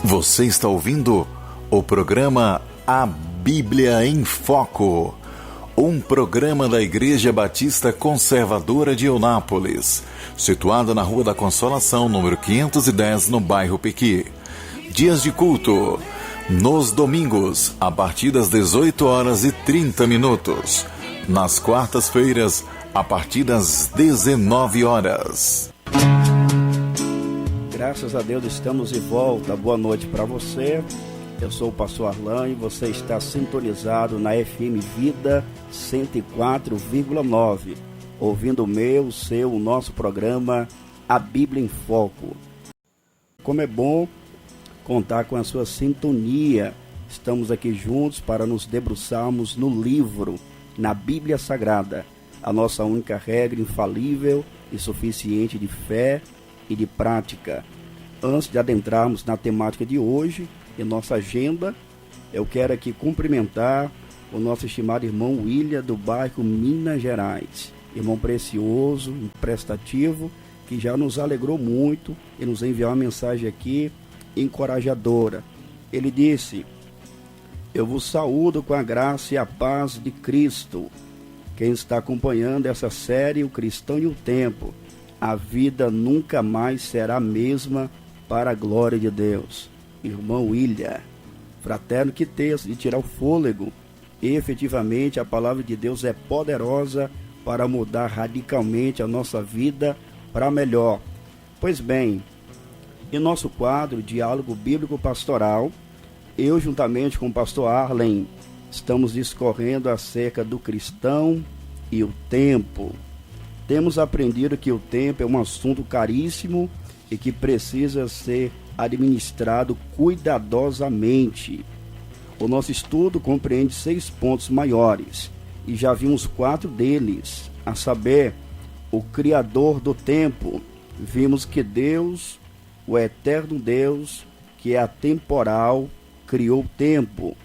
Você está ouvindo o programa A Bíblia em Foco, um programa da Igreja Batista Conservadora de Eunápolis, situada na Rua da Consolação, número 510, no bairro Pequi. Dias de culto, nos domingos, a partir das 18 horas e 30 minutos. Nas quartas-feiras, a partir das 19 horas. Graças a Deus estamos de volta. Boa noite para você. Eu sou o pastor Arlan e você está sintonizado na FM Vida 104,9, ouvindo o nosso programa A Bíblia em Foco. Como é bom contar com a sua sintonia. Estamos aqui juntos para nos debruçarmos no livro, na Bíblia Sagrada, a nossa única regra infalível e suficiente de fé e de prática. Antes de adentrarmos na temática de hoje, em nossa agenda, eu quero aqui cumprimentar o nosso estimado irmão William, do bairro Minas Gerais. Irmão precioso, prestativo, que já nos alegrou muito e nos enviou uma mensagem aqui encorajadora. Ele disse: eu vos saúdo com a graça e a paz de Cristo. Quem está acompanhando essa série, O Cristão e o Tempo, a vida nunca mais será a mesma para a glória de Deus. Irmão William, fraterno, que texto de tirar o fôlego. E, efetivamente, a palavra de Deus é poderosa para mudar radicalmente a nossa vida para melhor. Pois bem, em nosso quadro Diálogo Bíblico Pastoral, eu, juntamente com o pastor Arlen, estamos discorrendo acerca do cristão e o tempo. Temos aprendido que o tempo é um assunto caríssimo e que precisa ser administrado cuidadosamente. O nosso estudo compreende 6 pontos maiores e já vimos 4 deles, a saber, o Criador do tempo. Vimos que Deus, o eterno Deus, que é atemporal, criou o tempo.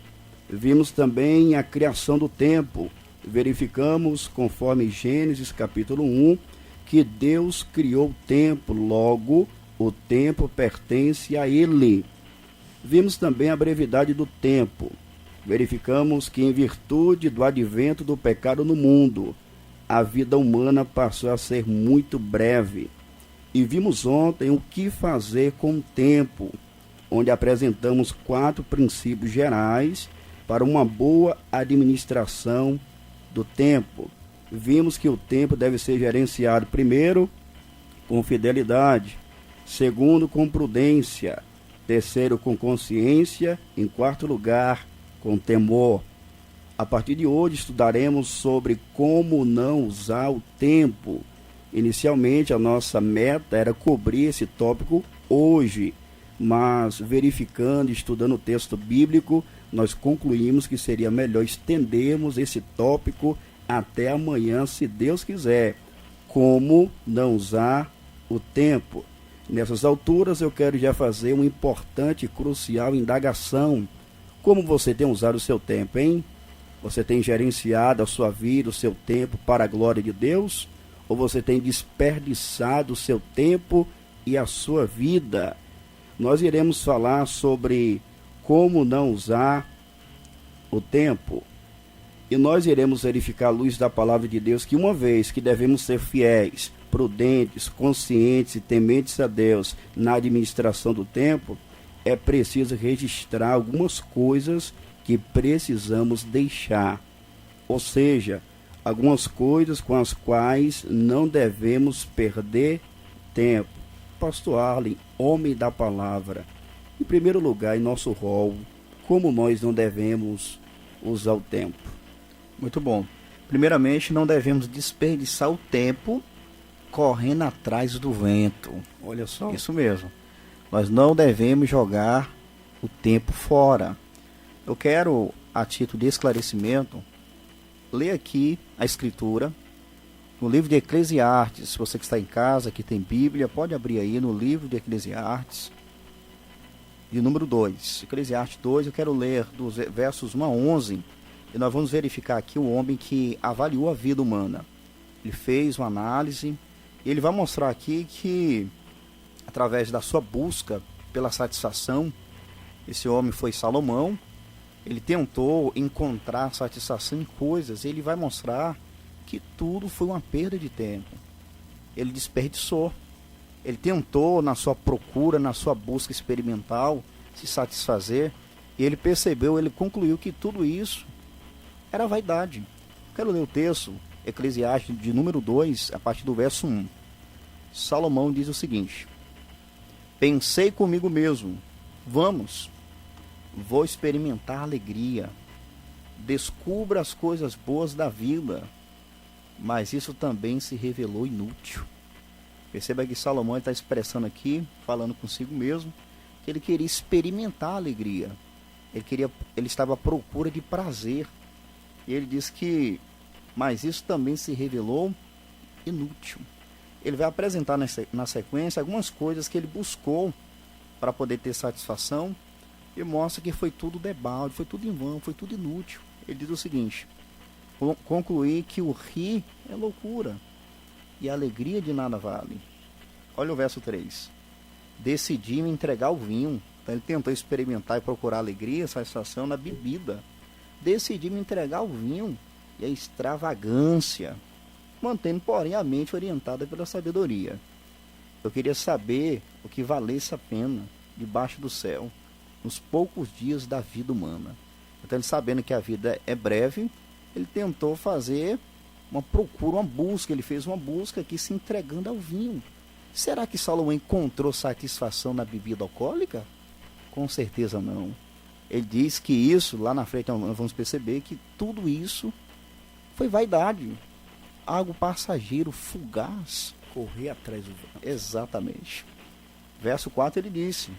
Vimos também a criação do tempo. Verificamos, conforme Gênesis capítulo 1, que Deus criou o tempo, logo o tempo pertence a Ele. Vimos também a brevidade do tempo. Verificamos que, em virtude do advento do pecado no mundo, a vida humana passou a ser muito breve. E vimos ontem o que fazer com o tempo, onde apresentamos 4 princípios gerais para uma boa administração do tempo. Vimos que o tempo deve ser gerenciado, primeiro, com fidelidade, segundo, com prudência, terceiro, com consciência, em quarto lugar, com temor. A partir de hoje estudaremos sobre como não usar o tempo. Inicialmente a nossa meta era cobrir esse tópico hoje, mas verificando e estudando o texto bíblico, nós concluímos que seria melhor estendermos esse tópico até amanhã, se Deus quiser. Como não usar o tempo. Nessas alturas eu quero já fazer uma importante e crucial indagação. Como você tem usado o seu tempo, hein? Você tem gerenciado a sua vida, o seu tempo para a glória de Deus? Ou você tem desperdiçado o seu tempo e a sua vida? Nós iremos falar sobre como não usar o tempo. E nós iremos verificar à luz da palavra de Deus que, uma vez que devemos ser fiéis, prudentes, conscientes e tementes a Deus na administração do tempo, é preciso registrar algumas coisas que precisamos deixar. Ou seja, algumas coisas com as quais não devemos perder tempo. Pastor Arlen, homem da palavra, em primeiro lugar, em nosso rol, como nós não devemos usar o tempo? Muito bom. Primeiramente, não devemos desperdiçar o tempo correndo atrás do vento. Olha só. Isso mesmo. Nós não devemos jogar o tempo fora. Eu quero, a título de esclarecimento, ler aqui a Escritura, no livro de Eclesiastes. Se você que está em casa, que tem Bíblia, pode abrir aí no livro de Eclesiastes, de número 2. Eclesiastes 2, eu quero ler dos versos 1 a 11, e nós vamos verificar aqui um homem que avaliou a vida humana. Ele fez uma análise, e ele vai mostrar aqui que, através da sua busca pela satisfação, Esse homem foi Salomão. Ele tentou encontrar satisfação em coisas. Ele vai mostrar que tudo foi uma perda de tempo. Ele desperdiçou. Ele tentou, na sua procura, na sua busca experimental, se satisfazer. E ele percebeu, ele concluiu que tudo isso era vaidade. Quero ler o texto, Eclesiastes, de número 2, a partir do verso 1. Salomão diz o seguinte: pensei comigo mesmo, vamos, vou experimentar a alegria, descubra as coisas boas da vida, mas isso também se revelou inútil. Perceba que Salomão está expressando aqui, falando consigo mesmo, que ele queria experimentar a alegria. Ele estava à procura de prazer. E ele diz que, mas isso também se revelou inútil. Ele vai apresentar na sequência algumas coisas que ele buscou para poder ter satisfação e mostra que foi tudo debalde, foi tudo em vão, foi tudo inútil. Ele diz o seguinte: concluir que o rir é loucura e a alegria de nada vale. Olha o verso 3. Decidi me entregar ao vinho. Então ele tentou experimentar e procurar alegria, satisfação na bebida. Decidi me entregar ao vinho e a extravagância, mantendo, porém, a mente orientada pela sabedoria. Eu queria saber o que valesse a pena debaixo do céu, nos poucos dias da vida humana. Então ele, sabendo que a vida é breve, ele tentou fazer uma procura, uma busca. Ele fez uma busca aqui, se entregando ao vinho. Será que Salomão encontrou satisfação na bebida alcoólica? Com certeza não. Ele diz que isso, lá na frente nós vamos perceber que tudo isso foi vaidade, algo passageiro, fugaz. Correr atrás do vento. Exatamente. Verso 4 ele disse: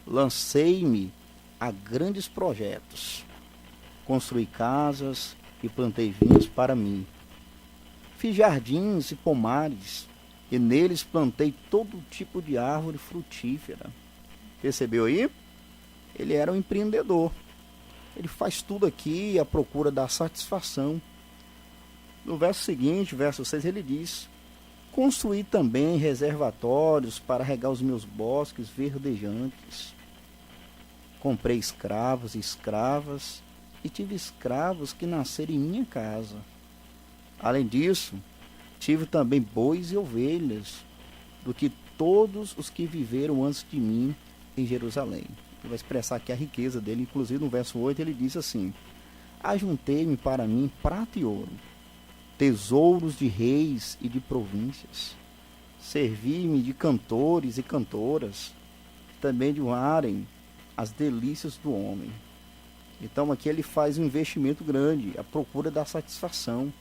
lancei-me a grandes projetos, construí casas e plantei vinhos para mim. Fiz jardins e pomares, e neles plantei todo tipo de árvore frutífera. Percebeu aí? Ele era um empreendedor. Ele faz tudo aqui à procura da satisfação. No verso seguinte, verso 6, ele diz: construí também reservatórios para regar os meus bosques verdejantes. Comprei escravos e escravas, e tive escravos que nasceram em minha casa. Além disso, tive também bois e ovelhas, do que todos os que viveram antes de mim em Jerusalém. Ele vai expressar aqui a riqueza dele. Inclusive no verso 8 ele diz assim: ajuntei-me para mim prata e ouro, tesouros de reis e de províncias. Servi-me de cantores e cantoras, também de honrarem as delícias do homem. Então aqui ele faz um investimento grande, a procura da satisfação.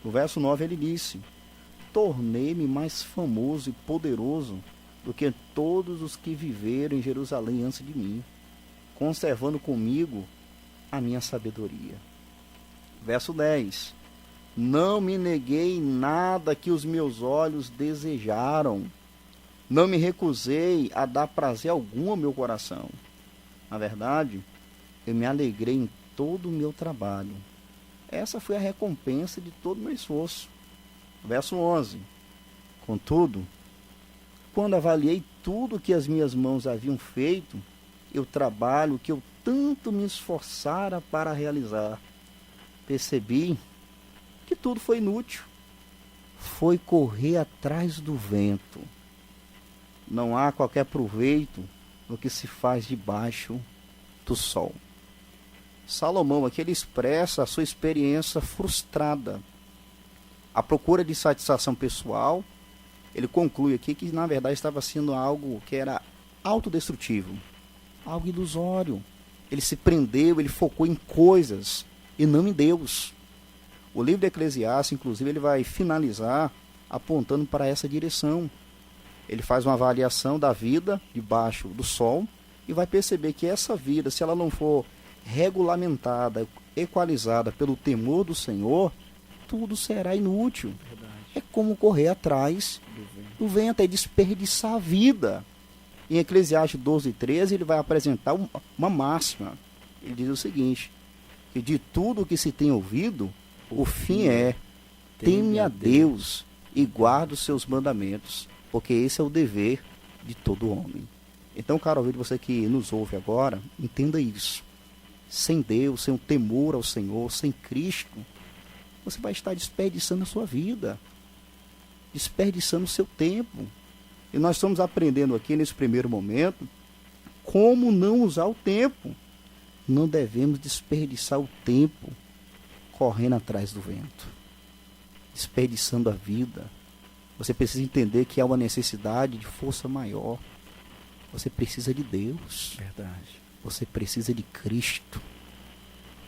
No verso 9 ele disse: tornei-me mais famoso e poderoso do que todos os que viveram em Jerusalém antes de mim, conservando comigo a minha sabedoria. Verso 10: não me neguei nada que os meus olhos desejaram, não me recusei a dar prazer algum ao meu coração. Na verdade, eu me alegrei em todo o meu trabalho. Essa foi a recompensa de todo o meu esforço. Verso 11: contudo, quando avaliei tudo que as minhas mãos haviam feito, e o trabalho que eu tanto me esforçara para realizar, percebi que tudo foi inútil. Foi correr atrás do vento. Não há qualquer proveito no que se faz debaixo do sol. Salomão aqui ele expressa a sua experiência frustrada, a procura de satisfação pessoal. Ele conclui aqui que na verdade estava sendo algo que era autodestrutivo, algo ilusório. Ele se prendeu, ele focou em coisas e não em Deus. O livro de Eclesiastes, inclusive, ele vai finalizar apontando para essa direção. Ele faz uma avaliação da vida debaixo do sol e vai perceber que essa vida, se ela não for regulamentada, equalizada pelo temor do Senhor, tudo será inútil. Verdade. É como correr atrás do vento, é desperdiçar a vida. Em Eclesiastes 12:13 ele vai apresentar uma máxima. Ele diz o seguinte: que de tudo o que se tem ouvido, o fim é: teme a Deus e guarda os seus mandamentos, porque esse é o dever de todo homem. Então, caro ouvinte, você que nos ouve agora, entenda isso. Sem Deus, sem o temor ao Senhor, sem Cristo, você vai estar desperdiçando a sua vida, desperdiçando o seu tempo. E nós estamos aprendendo aqui nesse primeiro momento como não usar o tempo. Não devemos desperdiçar o tempo correndo atrás do vento, desperdiçando a vida. Você precisa entender que há uma necessidade de força maior. Você precisa de Deus. Verdade. Você precisa de Cristo.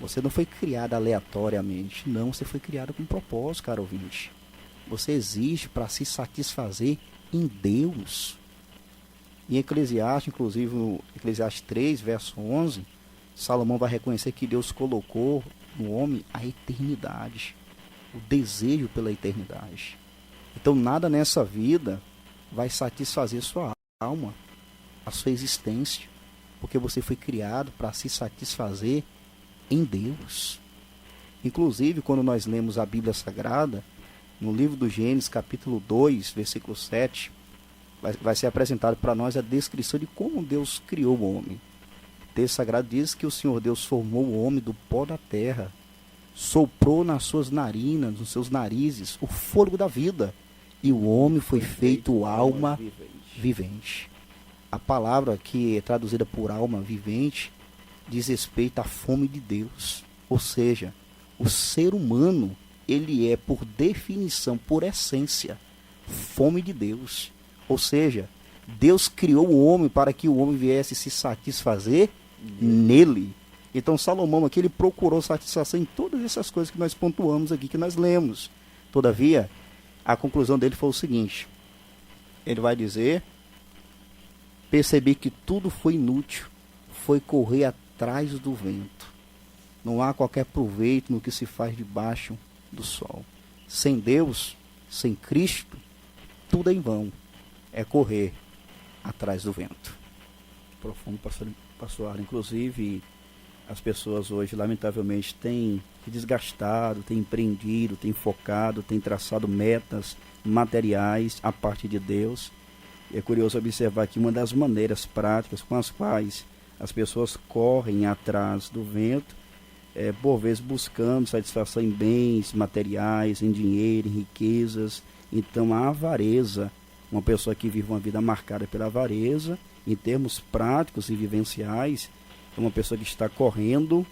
Você não foi criado aleatoriamente. Não, você foi criado com um propósito, caro ouvinte. Você existe para se satisfazer em Deus. Em Eclesiastes, inclusive no Eclesiastes 3, verso 11, Salomão vai reconhecer que Deus colocou no homem a eternidade, o desejo pela eternidade. Então nada nessa vida vai satisfazer sua alma, a sua existência, porque você foi criado para se satisfazer em Deus. Inclusive, quando nós lemos a Bíblia Sagrada, no livro do Gênesis, capítulo 2, versículo 7, vai ser apresentado para nós a descrição de como Deus criou o homem. O texto sagrado diz que o Senhor Deus formou o homem do pó da terra, soprou nas suas narinas, nos seus narizes, o fôlego da vida, e o homem foi feito alma vivente. A palavra que é traduzida por alma vivente diz respeito à fome de Deus. Ou seja, o ser humano, ele é por definição, por essência, fome de Deus. Ou seja, Deus criou o homem para que o homem viesse se satisfazer nele. Então Salomão aqui, ele procurou satisfação em todas essas coisas que nós pontuamos aqui, que nós lemos. Todavia, a conclusão dele foi o seguinte: ele vai dizer: percebi que tudo foi inútil, foi correr atrás do vento. Não há qualquer proveito no que se faz debaixo do sol. Sem Deus, sem Cristo, tudo é em vão. É correr atrás do vento. Profundo, pastor Arlen. Inclusive, as pessoas hoje, lamentavelmente, têm se desgastado, têm empreendido, têm focado, têm traçado metas materiais à parte de Deus. E é curioso observar que uma das maneiras práticas com as quais as pessoas correm atrás do vento é, por vezes, buscando satisfação em bens materiais, em dinheiro, em riquezas. Então, a avareza, uma pessoa que vive uma vida marcada pela avareza, em termos práticos e vivenciais, é uma pessoa que está correndo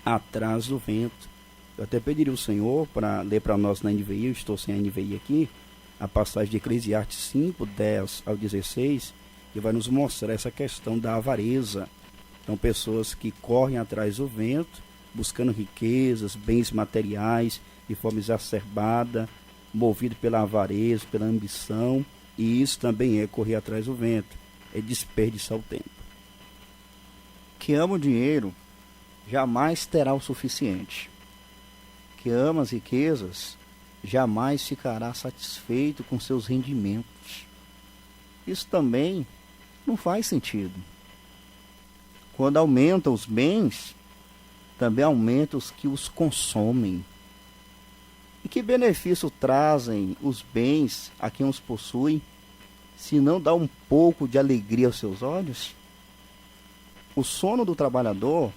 atrás do vento. Eu até pediria ao Senhor para ler para nós na NVI, eu estou sem a NVI aqui, a passagem de Eclesiastes 5, 10 ao 16, que vai nos mostrar essa questão da avareza. Então, pessoas que correm atrás do vento, buscando riquezas, bens materiais, de forma exacerbada, movido pela avareza, pela ambição, e isso também é correr atrás do vento, é desperdiçar o tempo. Que ama o dinheiro jamais terá o suficiente. Que ama as riquezas jamais ficará satisfeito com seus rendimentos. Isso também não faz sentido. Quando aumentam os bens, também aumentam os que os consomem. E que benefício trazem os bens a quem os possui, se não dá um pouco de alegria aos seus olhos? O sono do trabalhador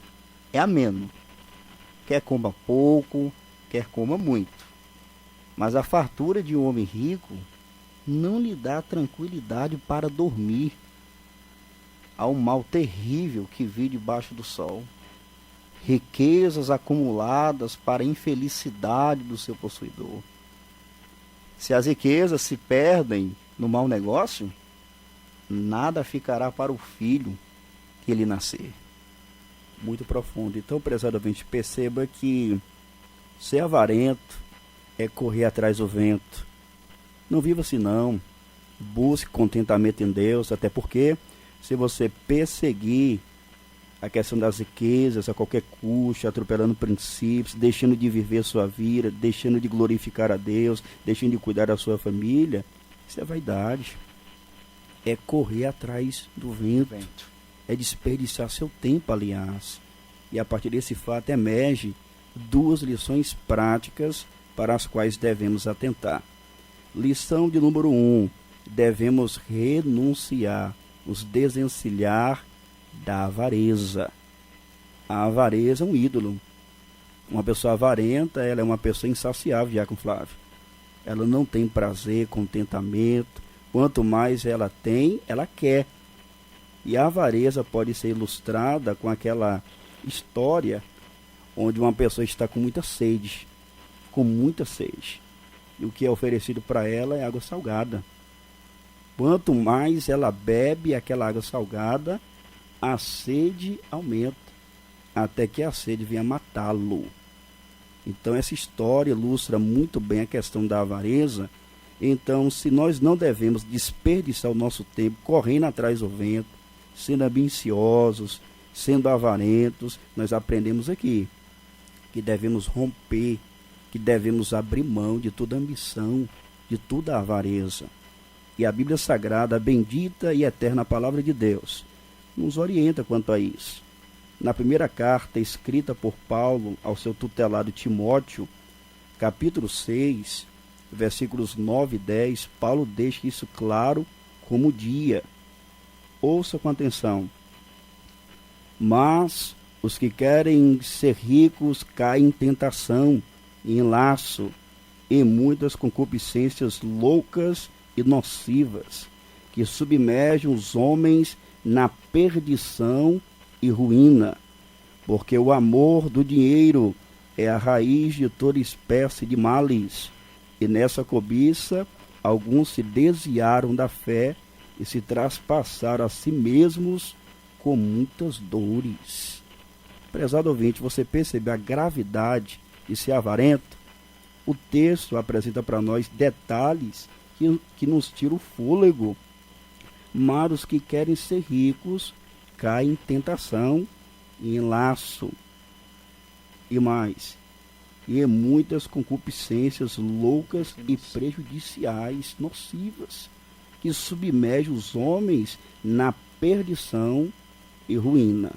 é ameno. Quer coma pouco, quer coma muito. Mas a fartura de um homem rico não lhe dá tranquilidade para dormir. Há um mal terrível que vive debaixo do sol. Riquezas acumuladas para a infelicidade do seu possuidor. Se as riquezas se perdem no mau negócio, nada ficará para o filho que ele nascer. Muito profundo. Então, prezado ouvinte, perceba que ser avarento é correr atrás do vento. Não viva assim não. Busque contentamento em Deus, até porque se você perseguir a questão das riquezas a qualquer custo, atropelando princípios, deixando de viver sua vida, deixando de glorificar a Deus, deixando de cuidar da sua família, isso é vaidade. É correr atrás do vento. É desperdiçar seu tempo, aliás. E a partir desse fato emerge duas lições práticas para as quais devemos atentar. Lição de número 1. Devemos renunciar nos desencilhar da avareza. A avareza é um ídolo. Uma pessoa avarenta, ela é uma pessoa insaciável, Diácono Flávio. Ela não tem prazer, contentamento. Quanto mais ela tem, ela quer. E a avareza pode ser ilustrada com aquela história onde uma pessoa está com muita sede. Com muita sede. E o que é oferecido para ela é água salgada. Quanto mais ela bebe aquela água salgada, a sede aumenta, até que a sede venha matá-lo. Então essa história ilustra muito bem a questão da avareza. Então, se nós não devemos desperdiçar o nosso tempo correndo atrás do vento, sendo ambiciosos, sendo avarentos, nós aprendemos aqui que devemos romper, que devemos abrir mão de toda ambição, de toda avareza. E a Bíblia Sagrada, a bendita e eterna Palavra de Deus, nos orienta quanto a isso. Na primeira carta escrita por Paulo ao seu tutelado Timóteo, capítulo 6, versículos 9 e 10, Paulo deixa isso claro como dia. Ouça com atenção. Mas os que querem ser ricos caem em tentação, em laço, em muitas concupiscências loucas e nocivas, que submergem os homens na perdição e ruína, porque o amor do dinheiro é a raiz de toda espécie de males, e nessa cobiça alguns se desviaram da fé e se traspassaram a si mesmos com muitas dores. Prezado ouvinte, você percebeu a gravidade de ser avarento? O texto apresenta para nós detalhes que nos tiram o fôlego. Mas os que querem ser ricos caem em tentação, em laço e mais, e em muitas concupiscências loucas e prejudiciais, nocivas, que submergem os homens na perdição e ruína,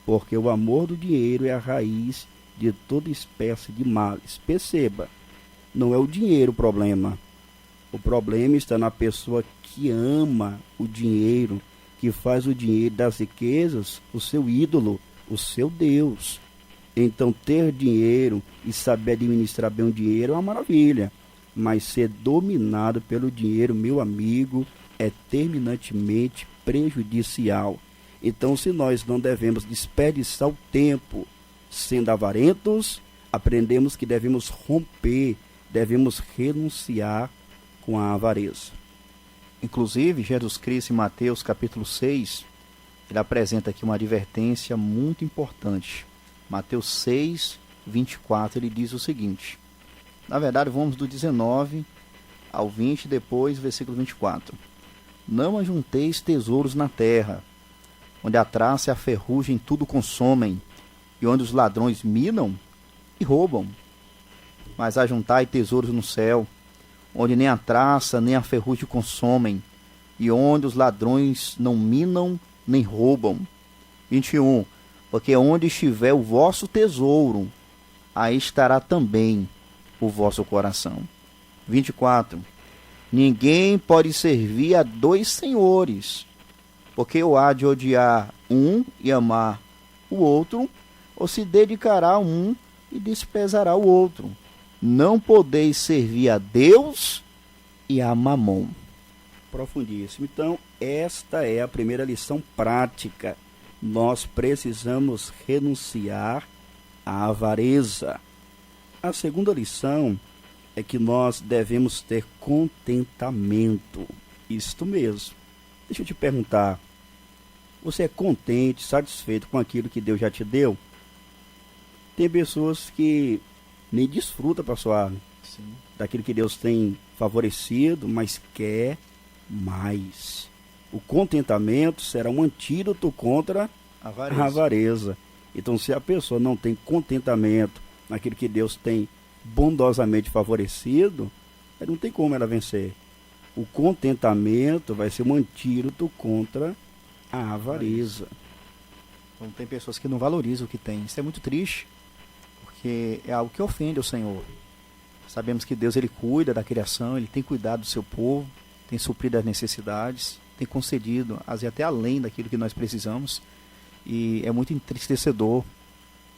porque o amor do dinheiro é a raiz de toda espécie de males. Perceba, não é o dinheiro o problema. O problema está na pessoa que ama o dinheiro, que faz o dinheiro das riquezas o seu ídolo, o seu Deus. Então, ter dinheiro e saber administrar bem o dinheiro é uma maravilha, mas ser dominado pelo dinheiro, meu amigo, é terminantemente prejudicial. Então, se nós não devemos desperdiçar o tempo sendo avarentos, aprendemos que devemos romper, devemos renunciar com a avareza. Inclusive, Jesus Cristo em Mateus capítulo 6, ele apresenta aqui uma advertência muito importante. Mateus 6, 24, ele diz o seguinte. Na verdade, vamos do 19 ao 20, depois versículo 24. Não ajunteis tesouros na terra, onde a traça e a ferrugem tudo consomem, e onde os ladrões minam e roubam. Mas ajuntai tesouros no céu, onde nem a traça nem a ferrugem consomem, e onde os ladrões não minam nem roubam. 21. Porque onde estiver o vosso tesouro, aí estará também o vosso coração. 24. Ninguém pode servir a dois senhores, porque ou há de odiar um e amar o outro, ou se dedicará a um e desprezará o outro. Não podeis servir a Deus e a Mamon. Profundíssimo. Então, esta é a primeira lição prática. Nós precisamos renunciar à avareza. A segunda lição é que nós devemos ter contentamento. Isto mesmo. Deixa eu te perguntar, você é contente, satisfeito com aquilo que Deus já te deu? Tem pessoas que nem desfrutam, pastor, daquilo que Deus tem favorecido, mas quer mais. O contentamento será um antídoto contra a avareza. Então, se a pessoa não tem contentamento naquilo que Deus tem bondosamente favorecido, não tem como ela vencer. O contentamento vai ser um antídoto contra a avareza. Então, tem pessoas que não valorizam o que tem. Isso é muito triste, porque é algo que ofende ao Senhor. Sabemos que Deus ele cuida da criação, ele tem cuidado do seu povo, tem suprido as necessidades, tem concedido, às vezes até além daquilo que nós precisamos, e é muito entristecedor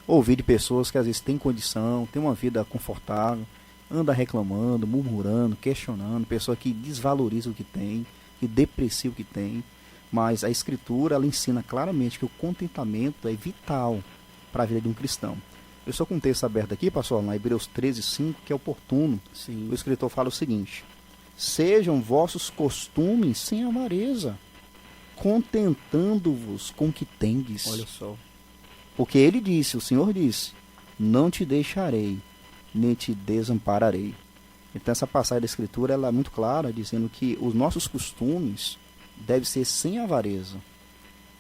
ouvir de pessoas que às vezes têm condição, têm uma vida confortável, anda reclamando, murmurando, questionando, pessoa que desvaloriza o que tem, que deprecia o que tem, mas a Escritura ela ensina claramente que o contentamento é vital para a vida de um cristão. Eu estou com um texto aberto aqui, pastor, lá, Hebreus 13:5, que é oportuno. Sim. O escritor fala o seguinte: sejam vossos costumes sem avareza, contentando-vos com o que tendes. Olha só. Porque ele disse, o Senhor disse, não te deixarei, nem te desampararei. Então essa passagem da Escritura ela é muito clara, dizendo que os nossos costumes devem ser sem avareza.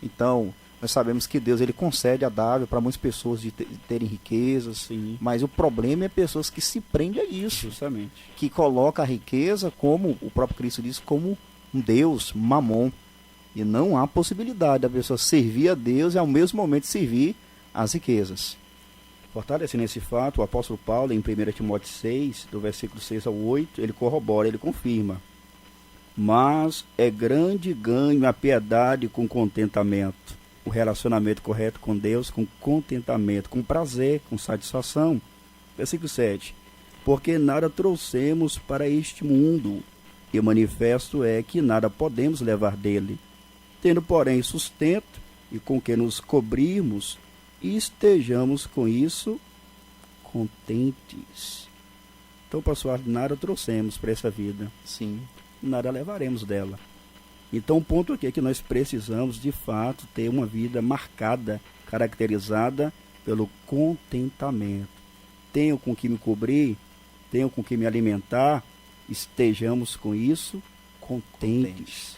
Então, nós sabemos que Deus ele concede a dádiva para muitas pessoas de terem riquezas, Sim. mas o problema é pessoas que se prendem a isso, Justamente. que colocam a riqueza, como o próprio Cristo disse, como um Deus, mamon. E não há possibilidade da pessoa servir a Deus e ao mesmo momento servir as riquezas. Fortalecendo esse fato, o apóstolo Paulo, em 1 Timóteo 6, do versículo 6 ao 8, ele corrobora, ele confirma. Mas é grande ganho a piedade com contentamento, o relacionamento correto com Deus, com contentamento, com prazer, com satisfação. Versículo 7. Porque nada trouxemos para este mundo, e manifesto é que nada podemos levar dele. Tendo, porém, sustento, e com que nos cobrirmos, e estejamos com isso contentes. Então, pastor, nada trouxemos para essa vida. Sim. Nada levaremos dela. Então, o ponto aqui é que nós precisamos, de fato, ter uma vida marcada, caracterizada pelo contentamento. Tenho com que me cobrir, tenho com que me alimentar, estejamos com isso contentes.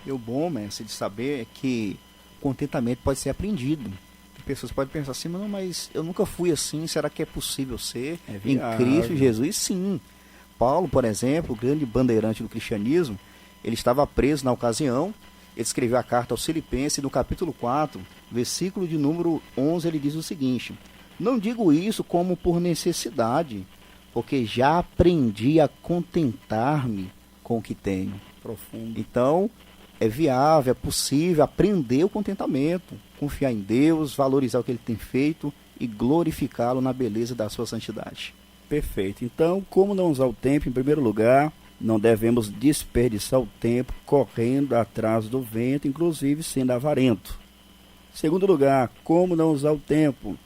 E o bom, mestre, de saber é que o contentamento pode ser aprendido. Pessoas podem pensar assim, mas eu nunca fui assim, será que é possível ser? Em Cristo Jesus, sim. Paulo, por exemplo, o grande bandeirante do cristianismo, ele estava preso na ocasião, ele escreveu a carta aos Filipenses, no capítulo 4, versículo de número 11, ele diz o seguinte: não digo isso como por necessidade, porque já aprendi a contentar-me com o que tenho. Profundo. Então, é viável, é possível aprender o contentamento, confiar em Deus, valorizar o que Ele tem feito e glorificá-lo na beleza da sua santidade. Perfeito. Então, como não usar o tempo? Em primeiro lugar, não devemos desperdiçar o tempo correndo atrás do vento, inclusive sendo avarento. Em segundo lugar, como não usar o tempo?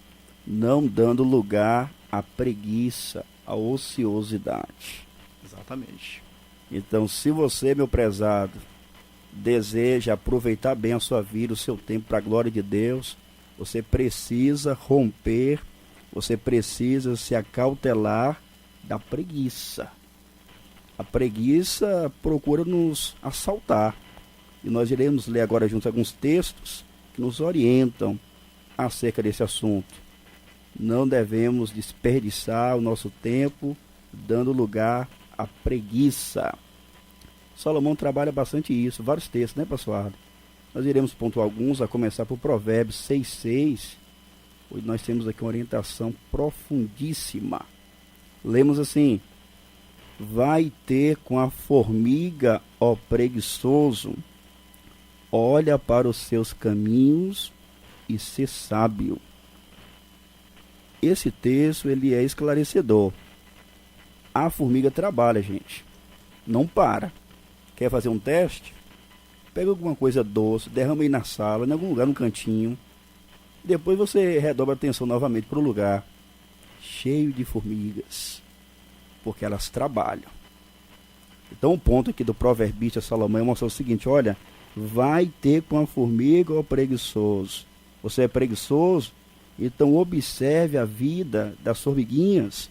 Não dando lugar à preguiça, à ociosidade. Exatamente. Então, se você, meu prezado, deseja aproveitar bem a sua vida, o seu tempo para a glória de Deus, você precisa romper, você precisa se acautelar da preguiça. A preguiça procura nos assaltar. E nós iremos ler agora juntos alguns textos que nos orientam acerca desse assunto. Não devemos desperdiçar o nosso tempo dando lugar à preguiça. Salomão trabalha bastante isso, vários textos, né, pastor? Nós iremos pontuar alguns, a começar por Provérbios 6:6, onde nós temos aqui uma orientação profundíssima. Lemos assim: vai ter com a formiga, ó preguiçoso, olha para os seus caminhos e ser sábio. Esse texto, ele é esclarecedor. A formiga trabalha, gente, não para. Quer fazer um teste? Pega alguma coisa doce, derrama aí na sala, em algum lugar, no cantinho. Depois você redobra a atenção novamente para o lugar cheio de formigas, porque elas trabalham. Então o ponto aqui do proverbista Salomão é mostrar o seguinte: olha, vai ter com a formiga ou preguiçoso. Você é preguiçoso? Então observe a vida das formiguinhas,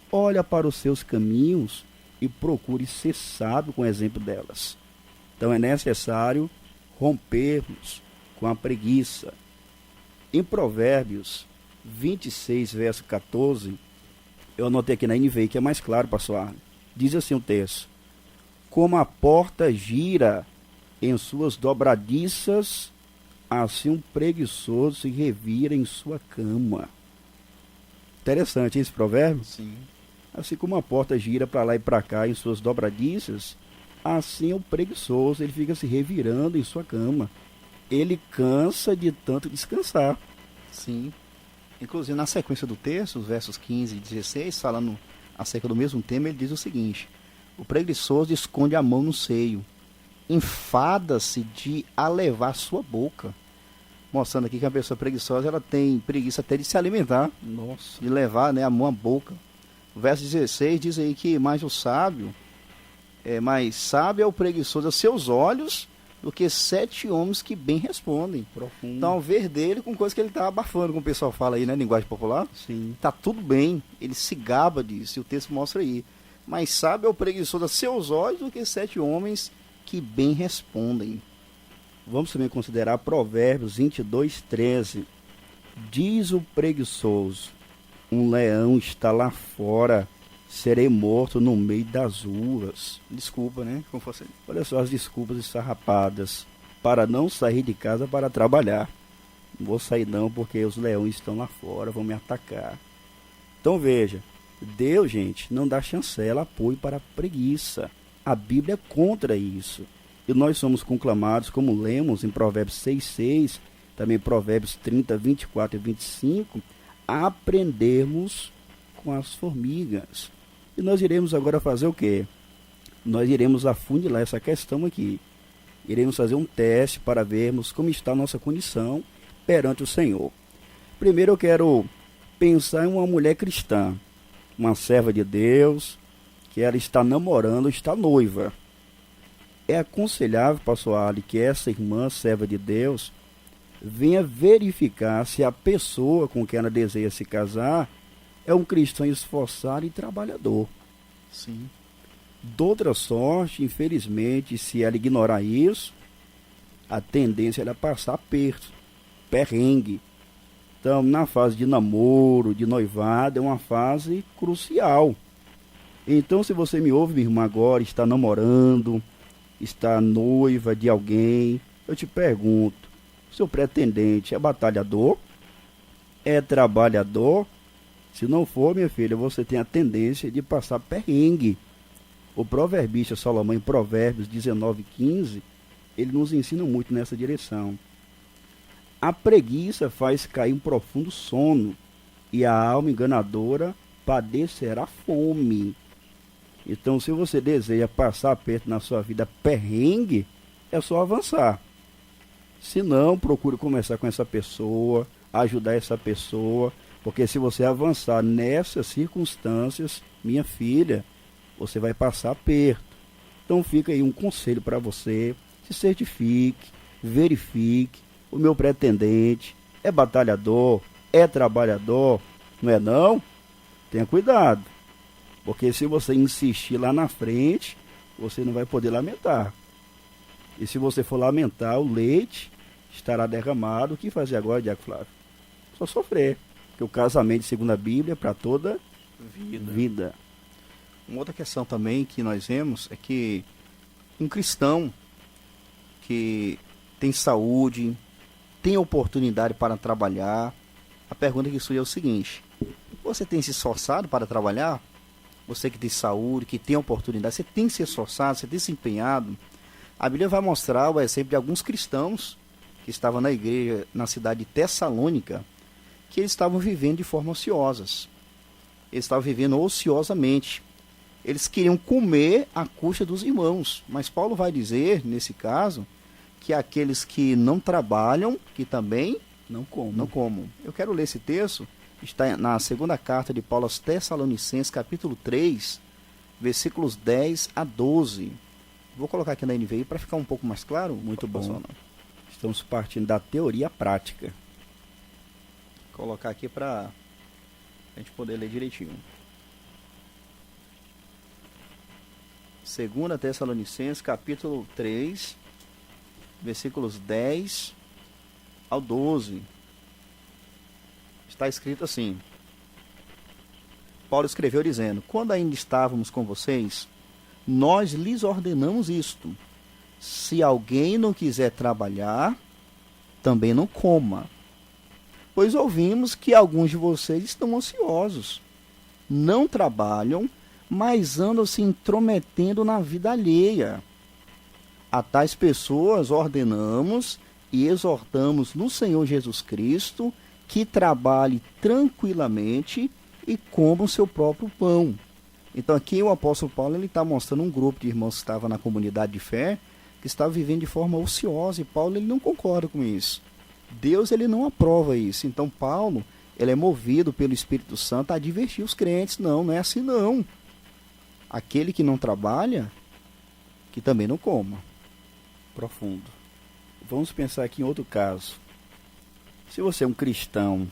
olha para os seus caminhos e procure ser sábio com o exemplo delas. Então é necessário rompermos com a preguiça. Em Provérbios 26, verso 14, eu anotei aqui na NVI, que é mais claro, pastor Arne. Diz assim o texto: como a porta gira em suas dobradiças, assim um preguiçoso se revira em sua cama. Interessante esse provérbio? Sim. Assim como a porta gira para lá e para cá em suas dobradiças, Assim o preguiçoso, ele fica se revirando em sua cama. Ele cansa de tanto descansar. Sim. Inclusive, na sequência do texto, os versos 15 e 16, falando acerca do mesmo tema, ele diz o seguinte: o preguiçoso esconde a mão no seio, enfada-se de alevar sua boca. Mostrando aqui que a pessoa preguiçosa, ela tem preguiça até de se alimentar. Nossa. De levar, né, a mão à boca. O verso 16 diz aí que mais sábio é o preguiçoso aos seus olhos do que 7 homens que bem respondem. Profundo. Então, ver dele com coisa que ele está abafando, como o pessoal fala aí, né, linguagem popular. Sim. Tá tudo bem, ele se gaba disso, e o texto mostra aí. Mais sábio é o preguiçoso a seus olhos do que 7 homens que bem respondem. Vamos também considerar Provérbios 22:13. Diz o preguiçoso: um leão está lá fora, serei morto no meio das uvas. Desculpa, né? Como fosse. Olha só as desculpas esfarrapadas para não sair de casa para trabalhar. Não vou sair não porque os leões estão lá fora, vão me atacar. Então veja, Deus, gente, não dá chancela, apoio para a preguiça. A Bíblia é contra isso. E nós somos conclamados, como lemos em Provérbios 6:6, também Provérbios 30, 24 e 25, a aprendermos com as formigas. E nós iremos agora fazer o quê? Nós iremos afunilar essa questão aqui. Iremos fazer um teste para vermos como está a nossa condição perante o Senhor. Primeiro eu quero pensar em uma mulher cristã, uma serva de Deus, que ela está namorando, está noiva. É aconselhável, pastor Ali, que essa irmã, serva de Deus, venha verificar se a pessoa com quem ela deseja se casar é um cristão esforçado e trabalhador. Sim. De outra sorte, infelizmente, se ela ignorar isso, a tendência é passar aperto, perrengue. Então, na fase de namoro, de noivado, é uma fase crucial. Então, se você me ouve, minha irmã, agora, está namorando, está noiva de alguém, eu te pergunto, seu pretendente é batalhador? É trabalhador? Se não for, minha filha, você tem a tendência de passar perrengue. O proverbista Salomão, em Provérbios 19:15, ele nos ensina muito nessa direção. A preguiça faz cair um profundo sono, e a alma enganadora padecerá fome. Então, se você deseja passar perto na sua vida perrengue, é só avançar. Se não, procure conversar com essa pessoa, ajudar essa pessoa, porque se você avançar nessas circunstâncias, minha filha, você vai passar aperto. Então fica aí um conselho para você: se certifique, verifique. O meu pretendente é batalhador, é trabalhador, não é não? Tenha cuidado, porque se você insistir lá na frente, você não vai poder lamentar. E se você for lamentar, o leite estará derramado. O que fazer agora, Diaco Flávio? Só sofrer, porque o casamento, segundo a Bíblia, é para toda vida. Uma outra questão também que nós vemos é que um cristão que tem saúde, tem oportunidade para trabalhar, a pergunta que surge é o seguinte: você tem se esforçado para trabalhar? Você que tem saúde, que tem oportunidade, você tem se esforçado, você tem se empenhado? A Bíblia vai mostrar o exemplo de alguns cristãos que estavam na igreja, na cidade de Tessalônica, que eles estavam vivendo de forma ociosas. Eles estavam vivendo ociosamente. Eles queriam comer à custa dos irmãos. Mas Paulo vai dizer, nesse caso, que aqueles que não trabalham, que também não comam. Eu quero ler esse texto, está na segunda carta de Paulo aos Tessalonicenses, capítulo 3, versículos 10 a 12. Vou colocar aqui na NVI para ficar um pouco mais claro. Muito bom. Estamos partindo da teoria à prática. Vou colocar aqui para a gente poder ler direitinho. 2 Tessalonicenses, capítulo 3, versículos 10 ao 12. Está escrito assim: Paulo escreveu dizendo: quando ainda estávamos com vocês, nós lhes ordenamos isto: se alguém não quiser trabalhar, também não coma. Pois ouvimos que alguns de vocês estão ociosos, não trabalham, mas andam se intrometendo na vida alheia. A tais pessoas ordenamos e exortamos no Senhor Jesus Cristo que trabalhe tranquilamente e coma o seu próprio pão. Então aqui o apóstolo Paulo está mostrando um grupo de irmãos que estava na comunidade de fé, que estava vivendo de forma ociosa, e Paulo ele não concorda com isso. Deus ele não aprova isso. Então Paulo ele é movido pelo Espírito Santo a advertir os crentes. Não é assim não. Aquele que não trabalha, que também não coma. Profundo. Vamos pensar aqui em outro caso. Se você é um cristão,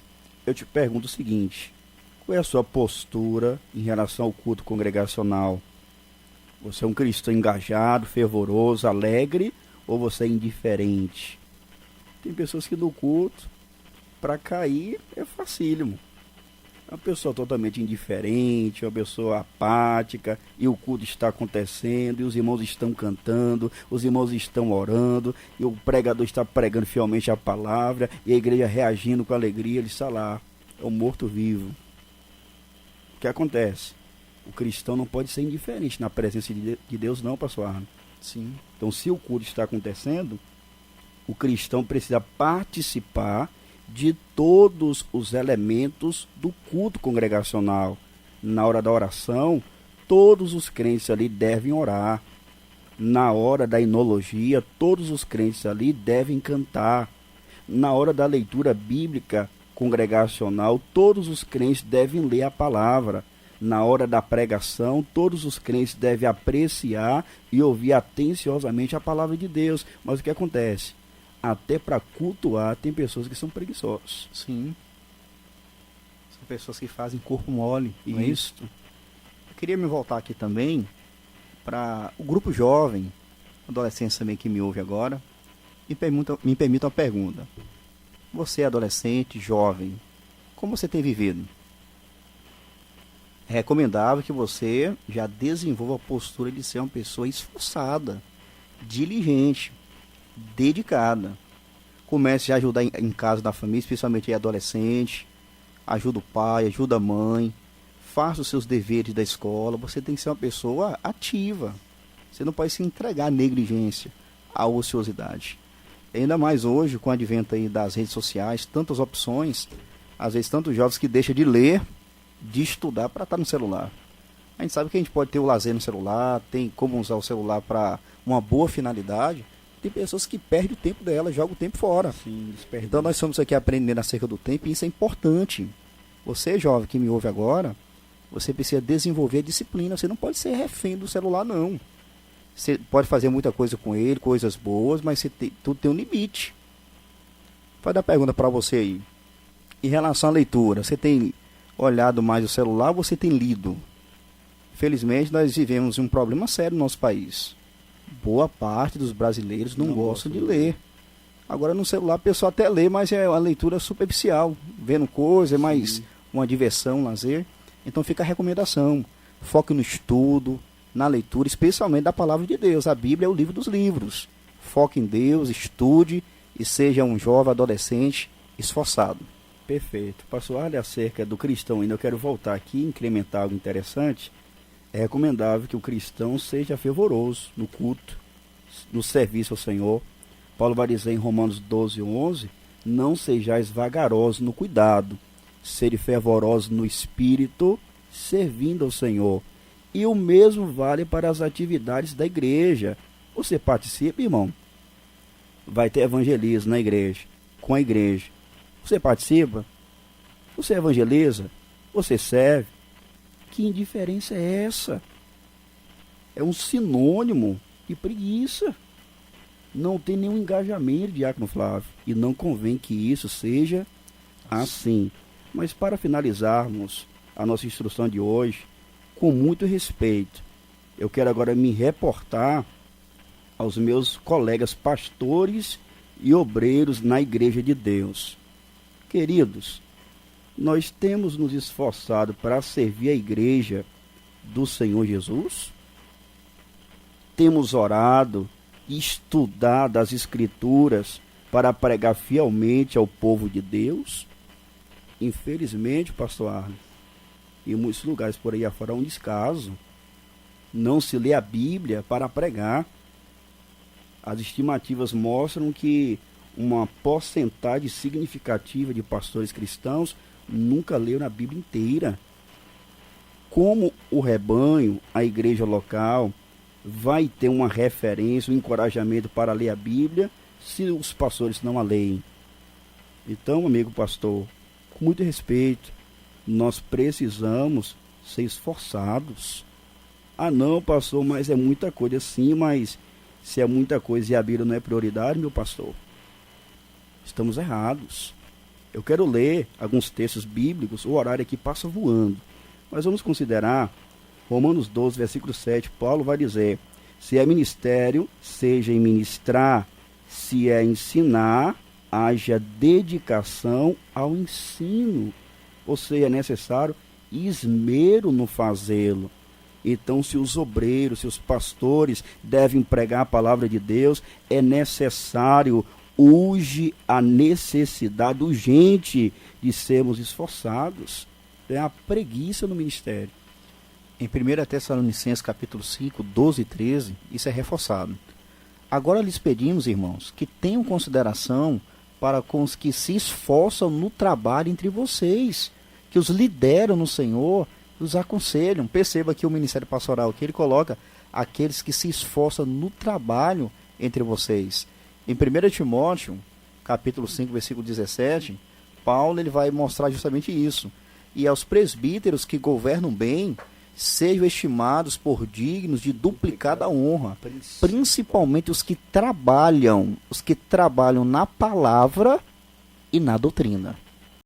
eu te pergunto o seguinte: qual é a sua postura em relação ao culto congregacional? Você é um cristão engajado, fervoroso, alegre, ou você é indiferente? Tem pessoas que no culto, para cair, é facílimo. Uma pessoa totalmente indiferente, uma pessoa apática, e o culto está acontecendo, e os irmãos estão cantando, os irmãos estão orando, e o pregador está pregando fielmente a palavra, e a igreja reagindo com alegria. Ele está lá, é um morto-vivo. O que acontece? O cristão não pode ser indiferente na presença de Deus, não, pastor Arno. Sim. Então, se o culto está acontecendo, o cristão precisa participar de todos os elementos do culto congregacional. Na hora da oração, todos os crentes ali devem orar. Na hora da enologia, todos os crentes ali devem cantar. Na hora da leitura bíblica congregacional, todos os crentes devem ler a palavra. Na hora da pregação, todos os crentes devem apreciar e ouvir atenciosamente a palavra de Deus. Mas o que acontece? Até para cultuar, tem pessoas que são preguiçosas. Sim. São pessoas que fazem corpo mole. Não é isso? Eu queria me voltar aqui também para o grupo jovem, adolescentes também que me ouve agora. Me permita uma pergunta. Você é adolescente, jovem, como você tem vivido? É recomendável que você já desenvolva a postura de ser uma pessoa esforçada, diligente, dedicada. Comece a ajudar em casa da família, especialmente em adolescente. Ajuda o pai, ajuda a mãe. Faça os seus deveres da escola. Você tem que ser uma pessoa ativa. Você não pode se entregar à negligência, à ociosidade. Ainda mais hoje, com o advento aí das redes sociais, tantas opções, às vezes tantos jovens que deixam de ler, de estudar para estar no celular. A gente sabe que a gente pode ter o lazer no celular, tem como usar o celular para uma boa finalidade. Tem pessoas que perdem o tempo dela, jogam o tempo fora. Sim, então nós estamos aqui aprendendo acerca do tempo, e isso é importante. Você, jovem, que me ouve agora, você precisa desenvolver a disciplina. Você não pode ser refém do celular, não. Você pode fazer muita coisa com ele, coisas boas, mas tudo tem um limite. Vou dar uma pergunta para você aí. Em relação à leitura, você tem olhado mais o celular ou você tem lido? Infelizmente, nós vivemos um problema sério no nosso país. Boa parte dos brasileiros não gostam de ler. Agora no celular o pessoal até lê, mas é uma leitura superficial, vendo coisa, é mais uma diversão, um lazer. Então fica a recomendação: foque no estudo, na leitura, especialmente da palavra de Deus. A Bíblia é o livro dos livros. Foque em Deus, estude e seja um jovem adolescente esforçado. Perfeito. Pastor Arley, acerca do cristão ainda, eu quero voltar aqui e incrementar algo interessante. É recomendável que o cristão seja fervoroso no culto, no serviço ao Senhor. Paulo vai dizer em Romanos 12:11, não sejais vagarosos no cuidado, sede fervorosos no espírito, servindo ao Senhor. E o mesmo vale para as atividades da igreja. Você participa, irmão? Vai ter evangelismo na igreja, com a igreja. Você participa? Você evangeliza? Você serve? Que indiferença é essa? É um sinônimo de preguiça. Não tem nenhum engajamento, Diácono Flávio. E não convém que isso seja assim. Mas para finalizarmos a nossa instrução de hoje, com muito respeito, eu quero agora me reportar aos meus colegas pastores e obreiros na Igreja de Deus. Queridos, nós temos nos esforçado para servir a igreja do Senhor Jesus? Temos orado e estudado as Escrituras para pregar fielmente ao povo de Deus? Infelizmente, pastor Arno, em muitos lugares por aí afora há um descaso. Não se lê a Bíblia para pregar. As estimativas mostram que uma porcentagem significativa de pastores cristãos nunca leram a Bíblia inteira. Como o rebanho, a igreja local, vai ter uma referência, um encorajamento para ler a Bíblia se os pastores não a leem? Então, amigo pastor, com muito respeito, nós precisamos ser esforçados. Ah não, pastor, mas é muita coisa. Sim, mas se é muita coisa e a Bíblia não é prioridade, meu pastor, estamos errados. Eu quero ler alguns textos bíblicos, o horário aqui passa voando, mas vamos considerar Romanos 12, versículo 7, Paulo vai dizer: se é ministério, seja em ministrar, se é ensinar, haja dedicação ao ensino. Ou seja, é necessário esmero no fazê-lo. Então, se os obreiros, se os pastores devem pregar a palavra de Deus, é necessário, urge a necessidade urgente de sermos esforçados. Tem a preguiça no ministério. Em 1 Tessalonicenses capítulo 5, 12 e 13, isso é reforçado. Agora lhes pedimos, irmãos, que tenham consideração para com os que se esforçam no trabalho entre vocês, que os lideram no Senhor, os aconselham. Perceba que o ministério pastoral aqui, ele coloca aqueles que se esforçam no trabalho entre vocês. Em 1 Timóteo, capítulo 5, versículo 17, Paulo ele vai mostrar justamente isso. E aos presbíteros que governam bem, sejam estimados por dignos de duplicada honra, principalmente os que trabalham na palavra e na doutrina.